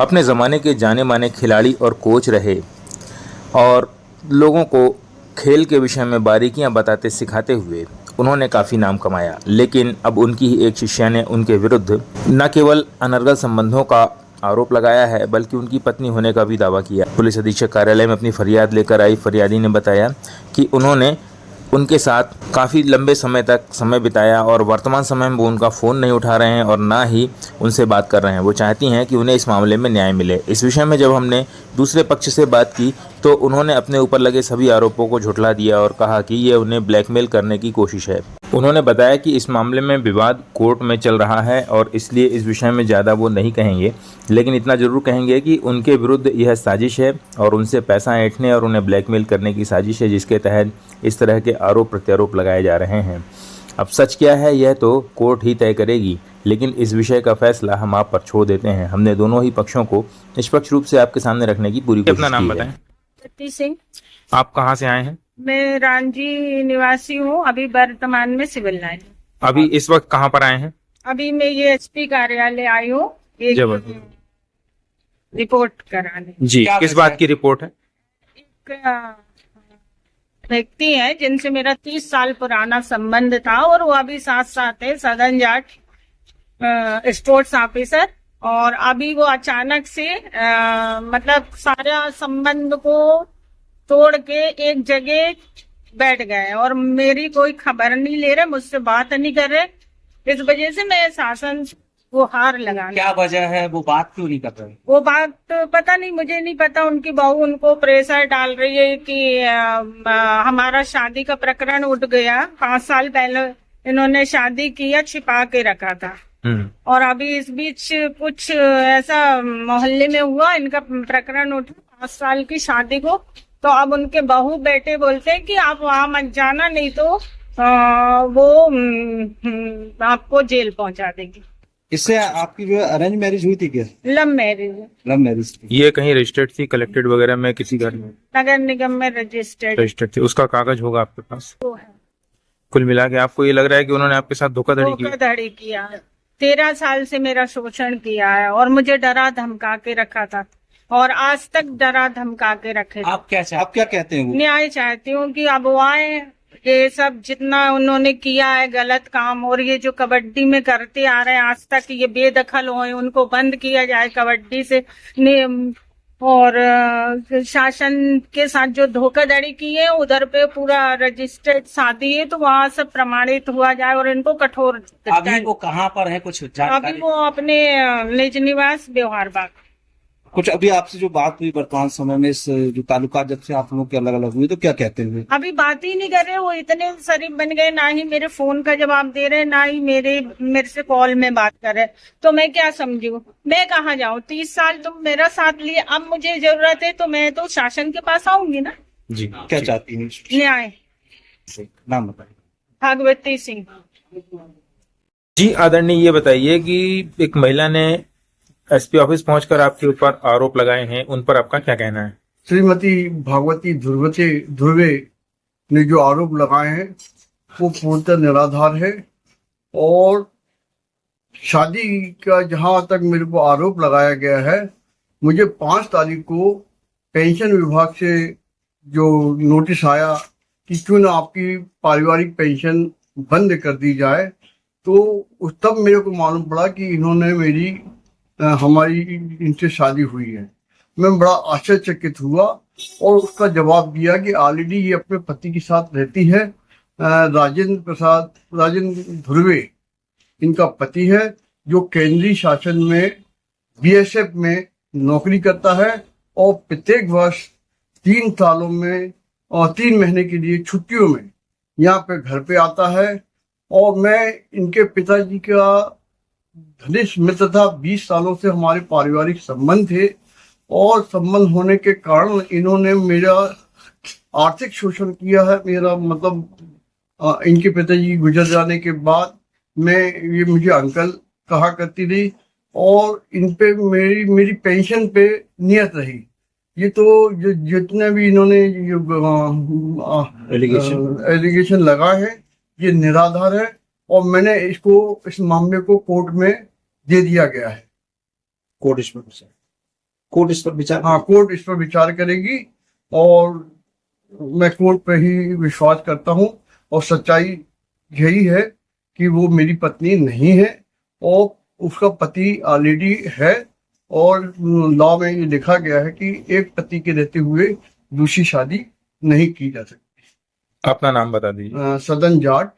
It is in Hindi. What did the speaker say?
अपने ज़माने के जाने माने खिलाड़ी और कोच रहे और लोगों को खेल के विषय में बारीकियां बताते सिखाते हुए उन्होंने काफ़ी नाम कमाया। लेकिन अब उनकी ही एक शिष्या ने उनके विरुद्ध न केवल अनर्गल संबंधों का आरोप लगाया है बल्कि उनकी पत्नी होने का भी दावा किया। पुलिस अधीक्षक कार्यालय में अपनी फरियाद लेकर आई फरियादी ने बताया कि उन्होंने उनके साथ काफ़ी लंबे समय तक समय बिताया और वर्तमान समय में वो उनका फ़ोन नहीं उठा रहे हैं और ना ही उनसे बात कर रहे हैं। वो चाहती हैं कि उन्हें इस मामले में न्याय मिले। इस विषय में जब हमने दूसरे पक्ष से बात की तो उन्होंने अपने ऊपर लगे सभी आरोपों को झुठला दिया और कहा कि ये उन्हें ब्लैकमेल करने की कोशिश है। उन्होंने बताया कि इस मामले में विवाद कोर्ट में चल रहा है और इसलिए इस विषय में ज़्यादा वो नहीं कहेंगे, लेकिन इतना ज़रूर कहेंगे कि उनके विरुद्ध यह साजिश है और उनसे पैसा ऐंठने और उन्हें ब्लैकमेल करने की साजिश है, जिसके तहत इस तरह के आरोप प्रत्यारोप लगाए जा रहे हैं। अब सच क्या है यह तो कोर्ट ही तय करेगी, लेकिन इस विषय का फैसला हम आप पर छोड़ देते हैं। हमने दोनों ही पक्षों को निष्पक्ष रूप से आपके सामने रखने की पूरी कोशिश की है। अपना नाम बताएं। सती सिंह। आप कहाँ से आए हैं? मैं रांची निवासी हूँ, अभी वर्तमान में सिविल लाइन। अभी इस वक्त कहाँ पर आए हैं? अभी मैं ये एसपी कार्यालय आई हूँ एक रिपोर्ट कराने। जी, किस बात की रिपोर्ट है? एक व्यक्ति है जिनसे मेरा 30 साल पुराना संबंध था और वो अभी साथ साथ है सदन जाट स्पोर्ट्स ऑफिसर, और अभी वो अचानक से मतलब सारा संबंध को तोड़ के एक जगह बैठ गए और मेरी कोई खबर नहीं ले रहे, मुझसे बात नहीं कर रहे। इस वजह से मैं शासन को हार लगा। क्या वजह है, वो बात क्यों नहीं कर रहे? वो बात पता नहीं, मुझे नहीं पता। उनकी बहू उनको प्रेशर डाल रही है कि हमारा शादी का प्रकरण उठ गया। 5 साल पहले इन्होंने शादी किया, छिपा के रखा था और अभी इस बीच कुछ ऐसा मोहल्ले में हुआ, इनका प्रकरण उठा 5 साल की शादी को। तो अब उनके बहू बेटे बोलते हैं कि आप वहां मत जाना, नहीं तो वो आपको जेल पहुंचा देगी। इससे आपकी जो अरेंज मैरिज हुई थी क्या? Love marriage. लव मैरिज थी। ये कहीं रजिस्टर्ड थी, कलेक्टेड वगैरह में किसी घर में? नगर निगम में रजिस्टर्ड थी। उसका कागज होगा आपके पास? वो है। कुल मिला के आपको ये लग रहा है कि उन्होंने आपके साथ धोखाधड़ी किया। 13 साल से मेरा शोषण किया है और मुझे डरा धमका के रखा था और आज तक डरा धमका के रखे। आप क्या कहते हैं? न्याय चाहती हूँ कि अब वो आए। ये सब जितना उन्होंने किया है गलत काम, और ये जो कबड्डी में करते आ रहे हैं आज तक, ये बेदखल हुए, उनको बंद किया जाए कबड्डी से। और शासन के साथ जो धोखाधड़ी की है उधर पे पूरा रजिस्टर्ड शादी है, तो वहाँ सब प्रमाणित हुआ जाए और इनको कठोर। अभी वो कहाँ पर है, कुछ जानकारी? अभी वो अपने निज निवास व्यवहार बाग। कुछ अभी आपसे जो बात हुई वर्तमान समय में, इस जो ताल्लुकात जब से आप लोगों के अलग अलग हुए, तो क्या कहते हैं? अभी बात ही नहीं कर रहे, वो इतने शरीफ बन गए, ना ही मेरे फोन का जवाब दे रहे, ना ही मेरे से कॉल में बात कर रहे। तो मैं क्या समझूं, मैं कहाँ जाऊं? 30 साल तुम मेरा साथ लिए, अब मुझे जरूरत है तो मैं तो शासन के पास आऊंगी ना। जी, क्या चाहती हैं? न्याय। नाम बताइए। भागवती सिंह। जी आदरणीय, ये बताइए कि एक महिला ने एसपी ऑफिस पहुंचकर आपके ऊपर आरोप लगाए हैं, उन पर आपका क्या कहना है? श्रीमती भागवती ध्रुवे ने जो आरोप लगाए हैं वो पूर्णतः निराधार है और शादी का जहां तक मेरे को आरोप लगाया गया है, मुझे 5 तारीख को पेंशन विभाग से जो नोटिस आया कि क्यों ना आपकी पारिवारिक पेंशन बंद कर दी जाए, तो तब मेरे को मालूम पड़ा कि इन्होंने हमारी इनसे शादी हुई है। मैं बड़ा आश्चर्यचकित हुआ और उसका जवाब दिया कि ऑलरेडी ये अपने पति के साथ रहती है। राजेंद्र ध्रुवे इनका पति है, जो केंद्रीय शासन में बीएसएफ में नौकरी करता है और प्रत्येक वर्ष 3 सालों में और 3 महीने के लिए छुट्टियों में यहाँ पे घर पे आता है। और मैं इनके पिताजी का घनिष्ठ मित्र था, 20 सालों से हमारे पारिवारिक संबंध थे और संबंध होने के कारण इन्होंने मेरा आर्थिक शोषण किया है। मेरा मतलब इनके पिताजी गुजर जाने के बाद ये मुझे अंकल कहा करती थी और इन पे मेरी पेंशन पे नियत रही। ये तो जितने भी इन्होंने एलिगेशन लगा है ये निराधार है और मैंने इस मामले को कोर्ट में दे दिया गया है। कोर्ट इसमें कोर्ट इस पर विचार हाँ, कोर्ट इस पर विचार करेगी और मैं कोर्ट पे ही विश्वास करता हूँ। और सच्चाई यही है कि वो मेरी पत्नी नहीं है और उसका पति ऑलरेडी है। और लॉ में ये लिखा गया है कि एक पति के रहते हुए दूसरी शादी नहीं की जा सकती। अपना नाम बता दीजिए। सदन जाट।